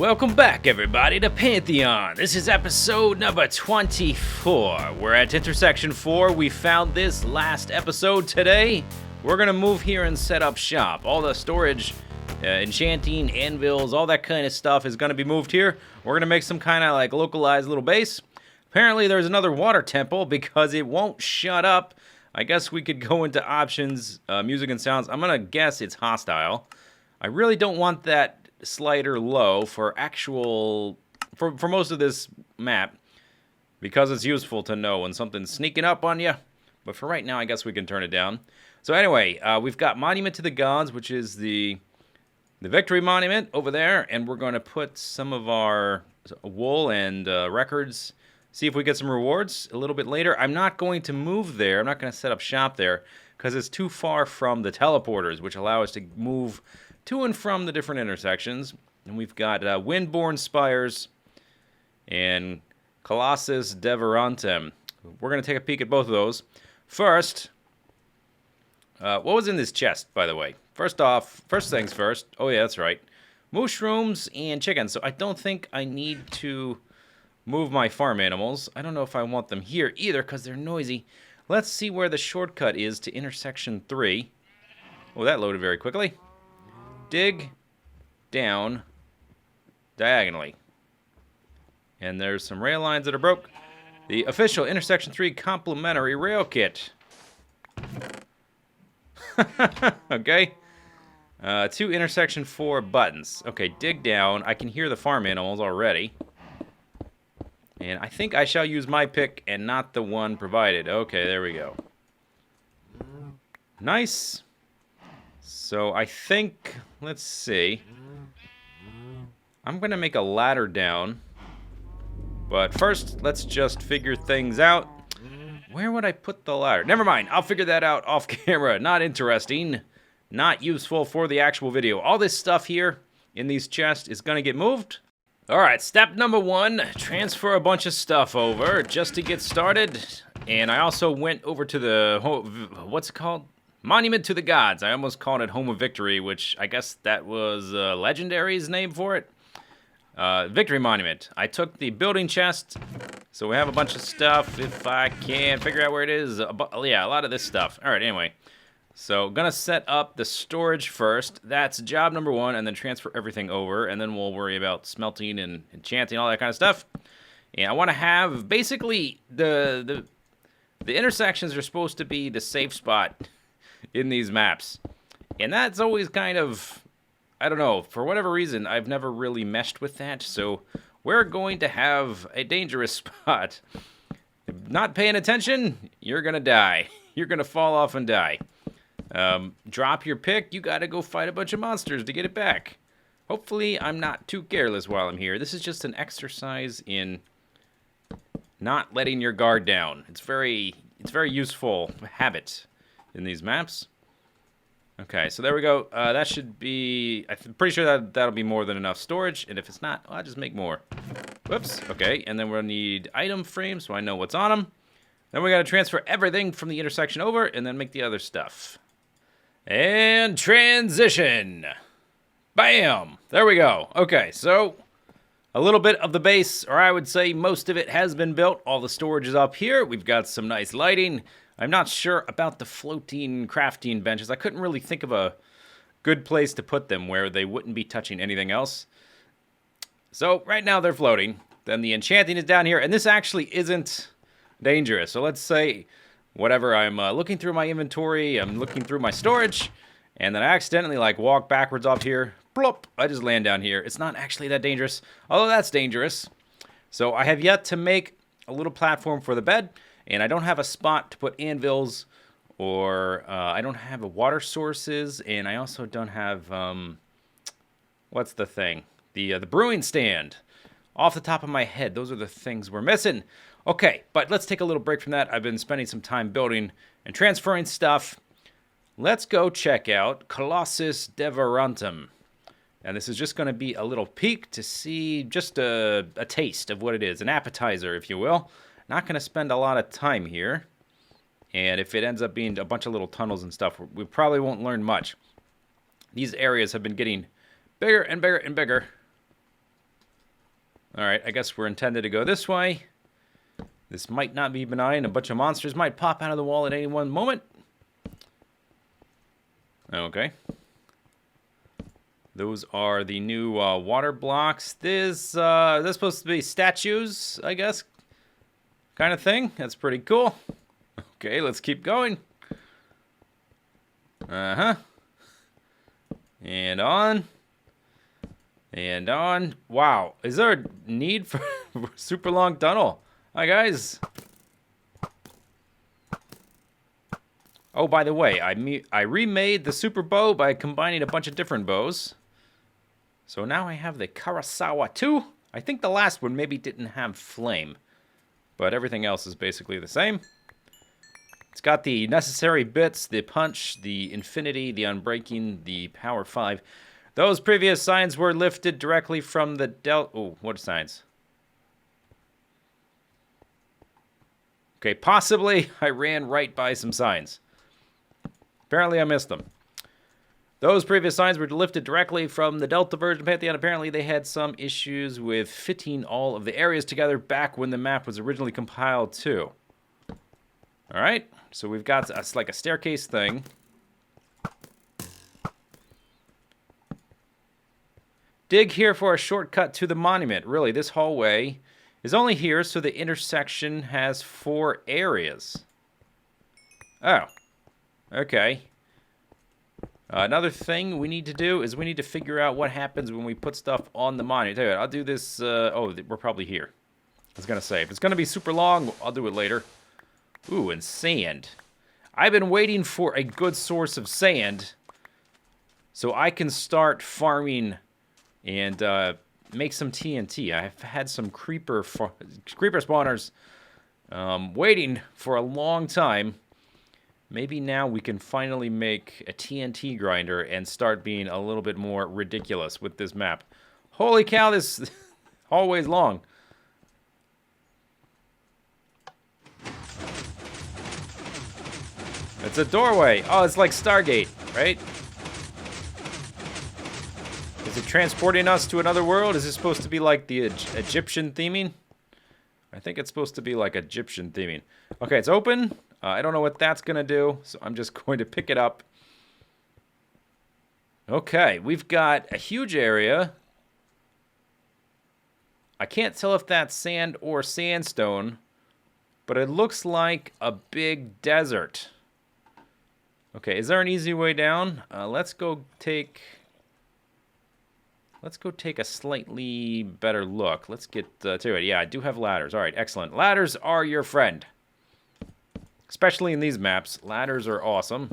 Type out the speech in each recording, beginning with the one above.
Welcome back, everybody, to Pantheon. This is episode number 24. We're at intersection 4. We found this last episode today. We're going to move here and set up shop. All the storage, enchanting, anvils, all that kind of stuff is going to be moved here. We're going to make some kind of like localized little base. Apparently there's another water temple because it won't shut up. I guess we could go into options, music and sounds. I'm going to guess it's hostile. I really don't want that slider low for most of this map because it's useful to know when something's sneaking up on you. But for right now, I guess we can turn it down. So anyway, we've got Monument to the Gods, which is the Victory Monument over there, and we're going to put some of our wool and records, see if we get some rewards a little bit later. I'm not going to move there. I'm not going to set up shop there because it's too far from the teleporters, which allow us to move to and from the different intersections. And we've got Windborn Spires and Colossus Devorantem. We're going to take a peek at both of those. First, what was in this chest, by the way? First things first. Oh, yeah, that's right. Mushrooms and chickens. So I don't think I need to move my farm animals. I don't know if I want them here either because they're noisy. Let's see where the shortcut is to intersection 3. Oh, that loaded very quickly. Dig down diagonally. And there's some rail lines that are broke. The official intersection 3 complimentary rail kit. Okay. 2 intersection 4 buttons. Okay, dig down. I can hear the farm animals already. And I think I shall use my pick and not the one provided. Okay, there we go. Nice. So I think, let's see. I'm going to make a ladder down. But first, let's just figure things out. Where would I put the ladder? Never mind, I'll figure that out off camera. Not interesting. Not useful for the actual video. All this stuff here in these chests is going to get moved. Alright, step number 1. Transfer a bunch of stuff over just to get started. And I also went over to the, what's it called? Monument to the Gods. I almost called it Home of Victory, which I guess that was Legendary's name for it. Victory Monument. I took the building chest, so we have a bunch of stuff. If I can figure out where it is, yeah, a lot of this stuff. All right, anyway. So, gonna set up the storage first. That's job number 1, and then transfer everything over, and then we'll worry about smelting and enchanting, all that kind of stuff. And I want to have, basically, the intersections are supposed to be the safe spot in these maps. And that's always kind of, I don't know, for whatever reason, I've never really meshed with that. So we're going to have a dangerous spot. If not paying attention, you're going to die. You're going to fall off and die. Drop your pick. You got to go fight a bunch of monsters to get it back. Hopefully I'm not too careless while I'm here. This is just an exercise in not letting your guard down. It's very useful habit in these maps. Okay, so there we go. That should be, I'm pretty sure that'll be more than enough storage, and if it's not, I'll just make more. Whoops, okay, and then we'll need item frames so I know what's on them. Then we gotta transfer everything from the intersection over, and then make the other stuff. And transition! Bam! There we go. Okay, so a little bit of the base, or I would say most of it has been built. All the storage is up here. We've got some nice lighting. I'm not sure about the floating crafting benches. I couldn't really think of a good place to put them where they wouldn't be touching anything else. So right now they're floating. Then the enchanting is down here, and this actually isn't dangerous. So let's say, whatever, I'm looking through my inventory, I'm looking through my storage, and then I accidentally like walk backwards off here. Plop! I just land down here. It's not actually that dangerous, although that's dangerous. So I have yet to make a little platform for the bed. And I don't have a spot to put anvils, or I don't have water sources, and I also don't have, what's the thing? The brewing stand. Off the top of my head, those are the things we're missing. Okay, but let's take a little break from that. I've been spending some time building and transferring stuff. Let's go check out Colossus Devorantem. And this is just going to be a little peek to see just a taste of what it is, an appetizer, if you will. Not going to spend a lot of time here. And if it ends up being a bunch of little tunnels and stuff, we probably won't learn much. These areas have been getting bigger and bigger and bigger. Alright, I guess we're intended to go this way. This might not be benign. A bunch of monsters might pop out of the wall at any one moment. Okay. Those are the new water blocks. They're supposed to be statues, I guess. Kind of thing. That's pretty cool. Okay, let's keep going. Uh-huh. And on. And on. Wow. Is there a need for a super long tunnel? Hi, guys. Oh, by the way, I remade the super bow by combining a bunch of different bows. So now I have the Karasawa 2. I think the last one maybe didn't have flame. But everything else is basically the same. It's got the necessary bits, the punch, the infinity, the unbreaking, the power 5. Those previous signs were lifted directly from the Oh, what signs? Okay, possibly I ran right by some signs. Apparently I missed them. Those previous signs were lifted directly from the Delta version of Pantheon. Apparently they had some issues with fitting all of the areas together back when the map was originally compiled too. Alright, so we've got like a staircase thing. Dig here for a shortcut to the monument. Really, this hallway is only here so the intersection has 4 areas. Oh, okay. Another thing we need to do is we need to figure out what happens when we put stuff on the monument. Tell you what, I'll do this. Oh, we're probably here. I was going to say, if it's going to be super long, I'll do it later. Ooh, and sand. I've been waiting for a good source of sand so I can start farming and make some TNT. I've had some creeper spawners waiting for a long time. Maybe now we can finally make a TNT grinder and start being a little bit more ridiculous with this map. Holy cow, this hallway's long. It's a doorway. Oh, it's like Stargate, right? Is it transporting us to another world? Is it supposed to be like the Egyptian theming? I think it's supposed to be like Egyptian theming. Okay, it's open. I don't know what that's going to do, so I'm just going to pick it up. Okay, we've got a huge area. I can't tell if that's sand or sandstone, but it looks like a big desert. Okay, is there an easy way down? Let's go take a slightly better look. Let's get to it. Yeah, I do have ladders. All right, excellent. Ladders are your friend. Especially in these maps, ladders are awesome.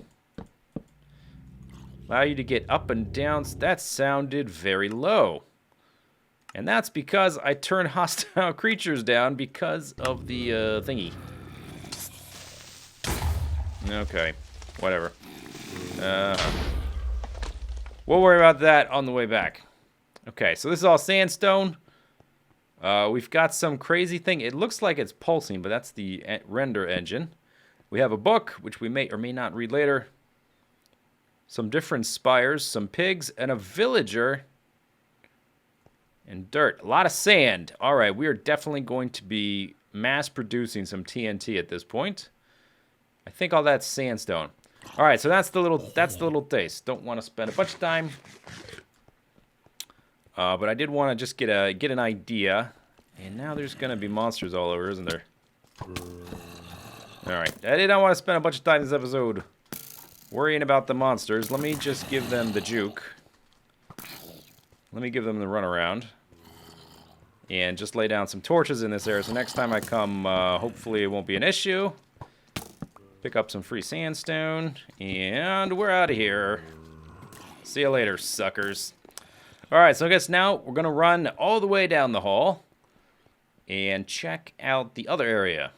Allow you to get up and down. That sounded very low. And that's because I turned hostile creatures down because of the thingy. Okay, whatever. We'll worry about that on the way back. Okay, so this is all sandstone. We've got some crazy thing. It looks like it's pulsing, but that's the render engine. We have a book, which we may or may not read later. Some different spires, some pigs, and a villager. And dirt. A lot of sand. All right, we are definitely going to be mass producing some TNT at this point. I think all that's sandstone. All right, so that's the little taste. Don't want to spend a bunch of time. But I did want to just get an idea. And now there's going to be monsters all over, isn't there? Alright, I did not want to spend a bunch of time this episode worrying about the monsters. Let me just give them the juke. Let me give them the runaround. And just lay down some torches in this area, so next time I come, hopefully it won't be an issue. Pick up some free sandstone, and we're out of here. See you later, suckers. Alright, so I guess now we're going to run all the way down the hall and check out the other area.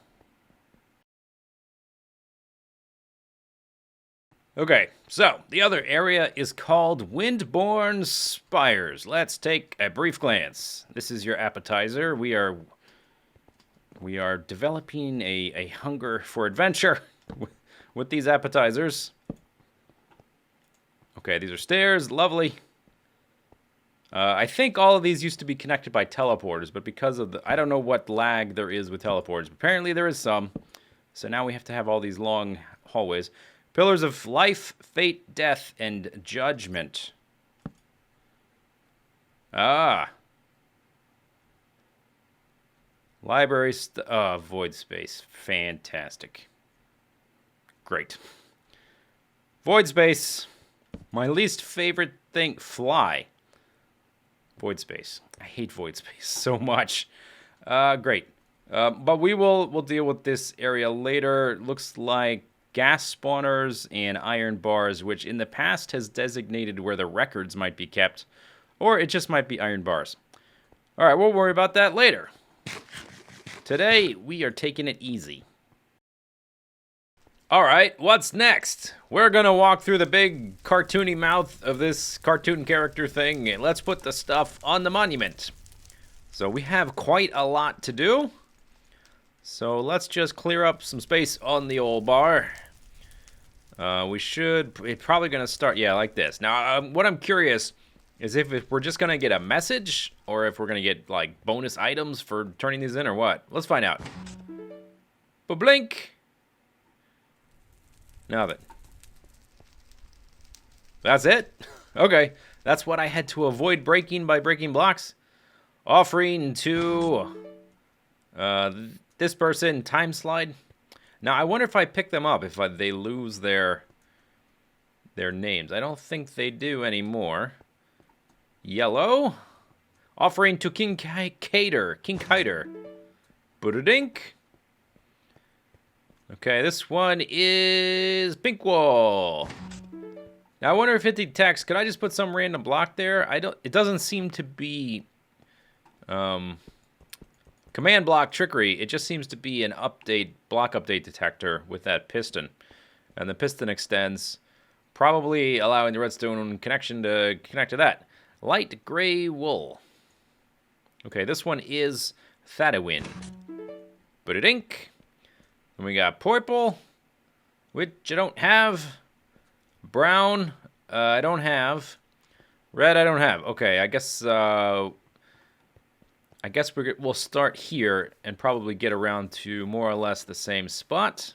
Okay, so the other area is called Windborne Spires. Let's take a brief glance. This is your appetizer. We are developing a hunger for adventure with these appetizers. Okay, these are stairs. Lovely. I think all of these used to be connected by teleporters, but because of the... I don't know what lag there is with teleporters. Apparently there is some. So now we have to have all these long hallways. Pillars of life, fate, death, and judgment. Ah. Library... void space. Fantastic. Great. Void space. My least favorite thing. Fly. Void space. I hate void space so much. Great. But we'll deal with this area later. Looks like gas spawners and iron bars, which in the past has designated where the records might be kept. Or it just might be iron bars. Alright, we'll worry about that later. Today, we are taking it easy. Alright, what's next? We're gonna walk through the big cartoony mouth of this cartoon character thing, and let's put the stuff on the monument. So we have quite a lot to do. So let's just clear up some space on the old bar. It's probably gonna start, yeah, like this. Now, what I'm curious is if we're just gonna get a message, or if we're gonna get, like, bonus items for turning these in, or what? Let's find out. Ba-blink! Nothing. That's it? Okay. That's what I had to avoid breaking by breaking blocks. Offering to this person, time slide. Now, I wonder if I pick them up, if they lose their names. I don't think they do anymore. Yellow. Offering to King Kiter. Buddha-dink. Okay, this one is Pink Wall. Now I wonder if it detects. Could I just put some random block there? It doesn't seem to be command block trickery. It just seems to be an block update detector with that piston, and the piston extends, probably allowing the redstone connection to connect to that. Light gray wool. Okay, this one is Thadawin. Buddha-dink. And we got purple, which I don't have. Brown, I don't have. Red, I don't have. Okay, I guess we'll start here and probably get around to more or less the same spot.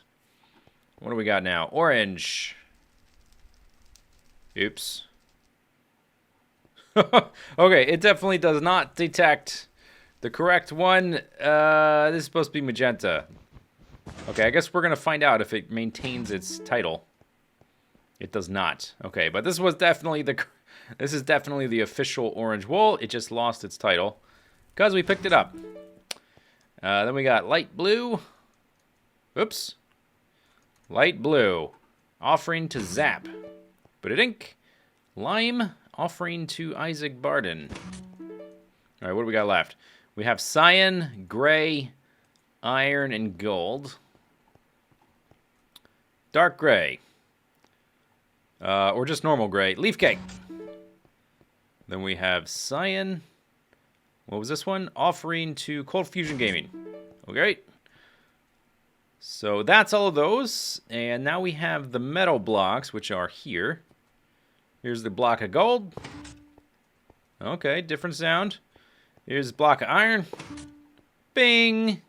What do we got now? Orange. Oops. Okay, it definitely does not detect the correct one. This is supposed to be magenta. Okay, I guess we're going to find out if it maintains its title. It does not. Okay, but this is definitely the official orange wool. It just lost its title because we picked it up. Then we got light blue. Oops. Light blue. Offering to Zap. Buddha-dink. Lime. Offering to Isaac Barden. All right, what do we got left? We have cyan, gray, iron, and gold. Dark gray. Or just normal gray. Leaf cake. Then we have cyan. What was this one? Offering to Cold Fusion Gaming. Okay. So that's all of those. And now we have the metal blocks, which are here. Here's the block of gold. Okay, different sound. Here's a block of iron. Bing!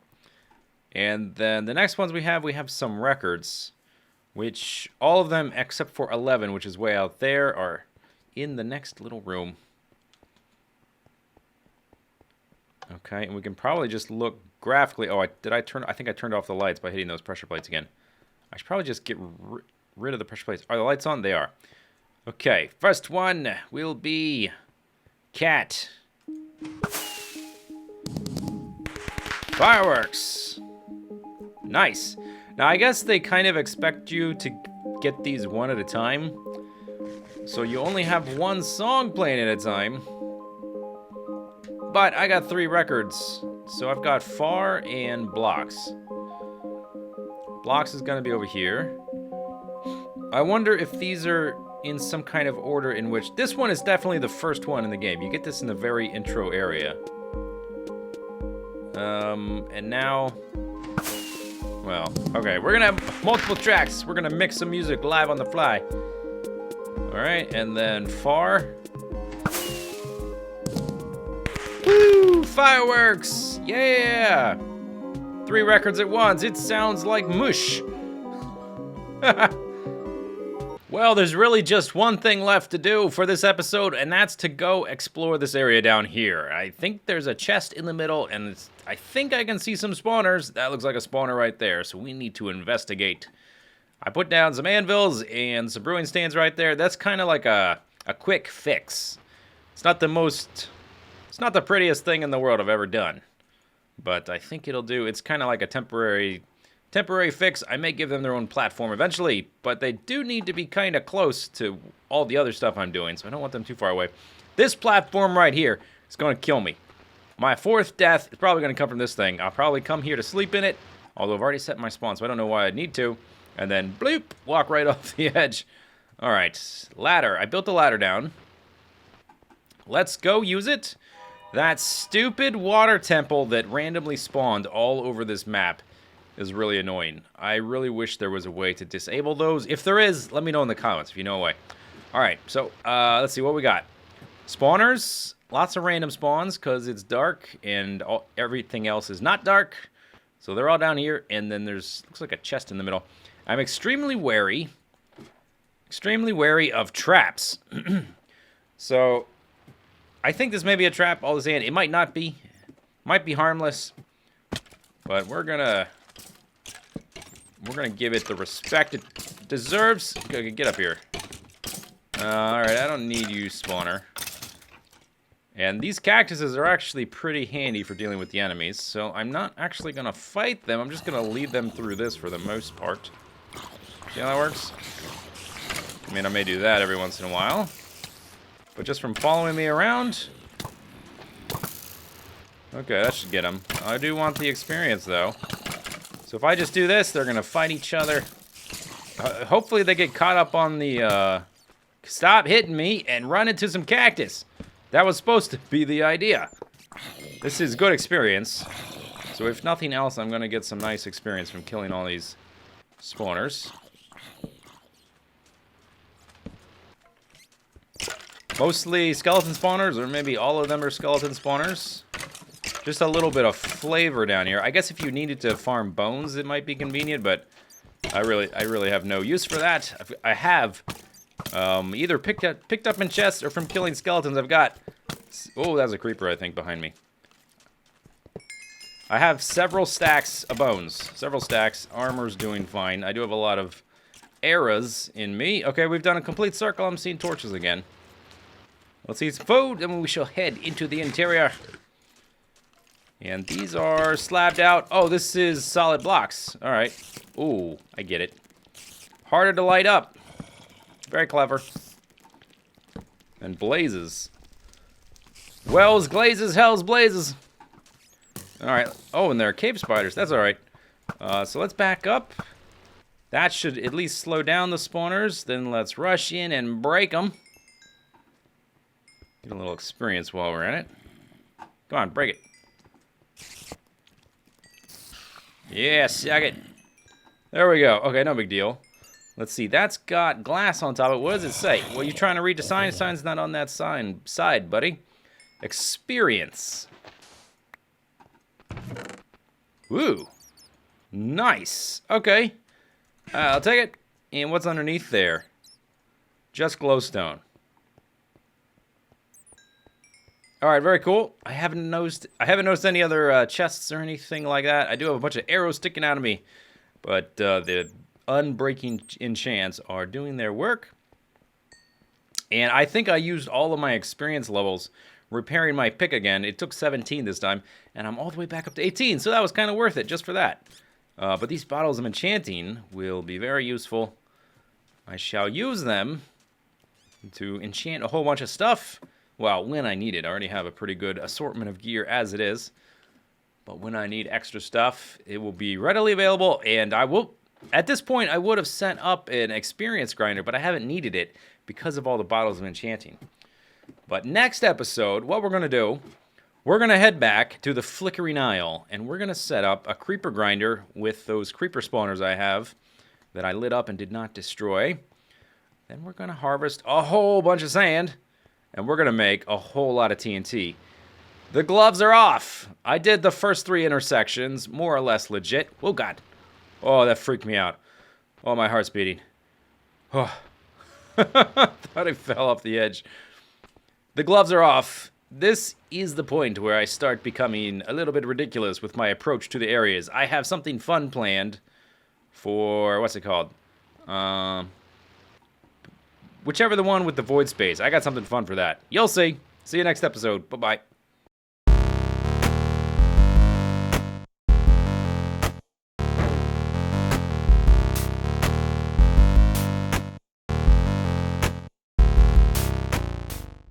And then the next ones we have some records, which all of them except for 11, which is way out there, are in the next little room. Okay, and we can probably just look graphically. Oh, I think I turned off the lights by hitting those pressure plates again. I should probably just get rid of the pressure plates. Are the lights on? They are. Okay, first one will be cat. Fireworks. Nice. Now, I guess they kind of expect you to get these one at a time. So you only have one song playing at a time. But I got 3 records. So I've got far and blocks. Blocks is going to be over here. I wonder if these are in some kind of order in which... This one is definitely the first one in the game. You get this in the very intro area. And now... Well, okay, we're gonna have multiple tracks. We're gonna mix some music live on the fly. Alright, and then far. fireworks! Yeah! 3 records at once. It sounds like mush. Well, there's really just one thing left to do for this episode, and that's to go explore this area down here. I think there's a chest in the middle, and I think I can see some spawners. That looks like a spawner right there, so we need to investigate. I put down some anvils and some brewing stands right there. That's kind of like a quick fix. It's not the prettiest thing in the world I've ever done, but I think it'll do. It's kind of like a temporary fix. I may give them their own platform eventually, but they do need to be kind of close to all the other stuff I'm doing, so I don't want them too far away. This platform right here is going to kill me. My 4th death is probably going to come from this thing. I'll probably come here to sleep in it, although I've already set my spawn, so I don't know why I'd need to. And then, bloop, walk right off the edge. All right, ladder. I built the ladder down. Let's go use it. That stupid water temple that randomly spawned all over this map is really annoying. I really wish there was a way to disable those. If there is, let me know in the comments if you know a way. All right, so let's see what we got. Spawners, lots of random spawns because it's dark and everything else is not dark. So they're all down here, and then looks like a chest in the middle. I'm extremely wary of traps. So I think this may be a trap, all the sand. It might not be. Might be harmless. But we're gonna give it the respect it deserves. Get up here. Alright, I don't need you, spawner. And these cactuses are actually pretty handy for dealing with the enemies, so I'm not actually going to fight them. I'm just going to lead them through this for the most part. See how that works? I mean, I may do that every once in a while. But just from following me around... Okay, that should get them. I do want the experience, though. So if I just do this, they're going to fight each other. Hopefully they get caught up on the... Stop hitting me and run into some cactus. That was supposed to be the idea. This is good experience. So if nothing else, I'm going to get some nice experience from killing all these spawners. Mostly skeleton spawners, or maybe all of them are skeleton spawners. Just a little bit of flavor down here. I guess if you needed to farm bones, it might be convenient, but I really have no use for that. I have either picked up in chests or from killing skeletons. I've got... Oh, that's a creeper, I think, behind me. I have several stacks of bones. Several stacks. Armor's doing fine. I do have a lot of arrows in me. Okay, we've done a complete circle. I'm seeing torches again. Let's eat some food, and we shall head into the interior. And these are slabbed out. Oh, this is solid blocks. All right. Ooh, I get it. Harder to light up. Very clever. And blazes. Wells, glazes, hells, blazes. Alright. Oh, and there are cave spiders. That's alright. So let's back up. That should at least slow down the spawners. Then let's rush in and break them. Get a little experience while we're in it. Come on, break it. Yeah, suck it. There we go. Okay, no big deal. Let's see. That's got glass on top of it. What does it say? Well, you trying to read the sign? The sign's not on that side, buddy. Experience. Woo. Nice. Okay. I'll take it. And what's underneath there? Just glowstone. All right, very cool. I haven't noticed any other chests or anything like that. I do have a bunch of arrows sticking out of me, but the unbreaking enchants are doing their work. And I think I used all of my experience levels repairing my pick again. It took 17 this time, and I'm all the way back up to 18, so that was kind of worth it just for that. But these bottles of enchanting will be very useful. I shall use them to enchant a whole bunch of stuff. Well, when I need it. I already have a pretty good assortment of gear as it is. But when I need extra stuff, it will be readily available, and I will... At this point, I would have sent up an experience grinder, but I haven't needed it because of all the bottles of enchanting. But next episode, what we're going to do, we're going to head back to the Flickering Isle, and we're going to set up a creeper grinder with those creeper spawners I have that I lit up and did not destroy. Then we're going to harvest a whole bunch of sand, and we're going to make a whole lot of TNT. The gloves are off. I did the first 3 intersections, more or less legit. Oh, God. Oh, that freaked me out. Oh, my heart's beating. Oh. Thought I fell off the edge. The gloves are off. This is the point where I start becoming a little bit ridiculous with my approach to the areas. I have something fun planned for, what's it called? Whichever the one with the void space. I got something fun for that. You'll see. See you next episode. Bye-bye.